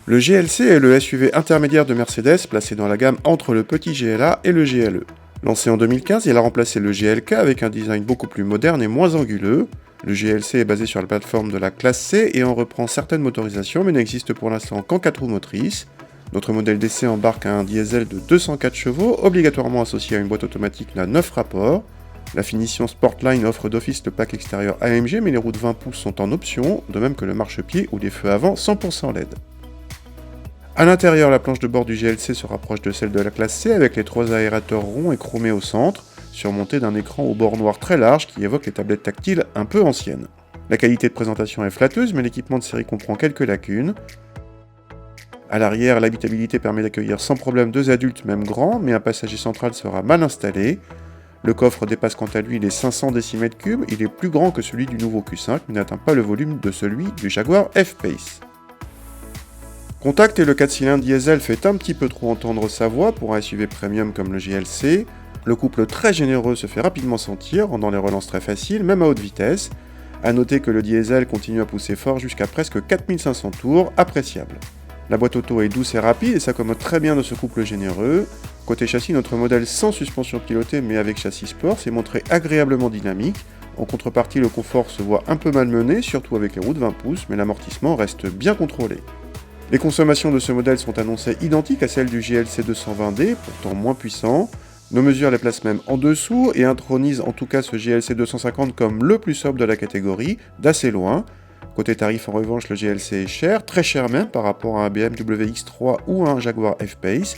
Le GLC est le SUV intermédiaire de Mercedes placé dans la gamme entre le petit GLA et le GLE. Lancé en 2015, il a remplacé le GLK avec un design beaucoup plus moderne et moins anguleux. Le GLC est basé sur la plateforme de la classe C et en reprend certaines motorisations mais n'existe pour l'instant qu'en 4 roues motrices. Notre modèle d'essai embarque un diesel de 204 chevaux, obligatoirement associé à une boîte automatique à 9 rapports. La finition Sportline offre d'office le pack extérieur AMG mais les roues de 20 pouces sont en option, de même que le marchepied ou les feux avant 100% LED. A l'intérieur, la planche de bord du GLC se rapproche de celle de la classe C avec les 3 aérateurs ronds et chromés au centre, surmontés d'un écran au bord noir très large qui évoque les tablettes tactiles un peu anciennes. La qualité de présentation est flatteuse, mais l'équipement de série comprend quelques lacunes. À l'arrière, l'habitabilité permet d'accueillir sans problème 2 adultes, même grands, mais un passager central sera mal installé. Le coffre dépasse quant à lui les 500 décimètres-cubes, il est plus grand que celui du nouveau Q5, mais n'atteint pas le volume de celui du Jaguar F-Pace. Contact et le 4 cylindres diesel fait un petit peu trop entendre sa voix pour un SUV premium comme le GLC. Le couple très généreux se fait rapidement sentir, rendant les relances très faciles, même à haute vitesse. A noter que le diesel continue à pousser fort jusqu'à presque 4500 tours, appréciable. La boîte auto est douce et rapide et s'accommode très bien de ce couple généreux. Côté châssis, notre modèle sans suspension pilotée mais avec châssis sport s'est montré agréablement dynamique. En contrepartie, le confort se voit un peu malmené, surtout avec les roues de 20 pouces, mais l'amortissement reste bien contrôlé. Les consommations de ce modèle sont annoncées identiques à celles du GLC 220D, pourtant moins puissant. Nos mesures les placent même en dessous et intronisent en tout cas ce GLC 250 comme le plus sobre de la catégorie, d'assez loin. Côté tarif en revanche, le GLC est cher, très cher même par rapport à un BMW X3 ou à un Jaguar F-Pace.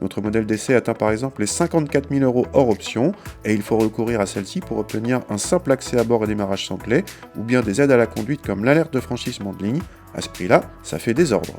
Notre modèle d'essai atteint par exemple les 54 000 € hors option et il faut recourir à celle-ci pour obtenir un simple accès à bord et démarrage sans clé ou bien des aides à la conduite comme l'alerte de franchissement de ligne. À ce prix-là, ça fait désordre.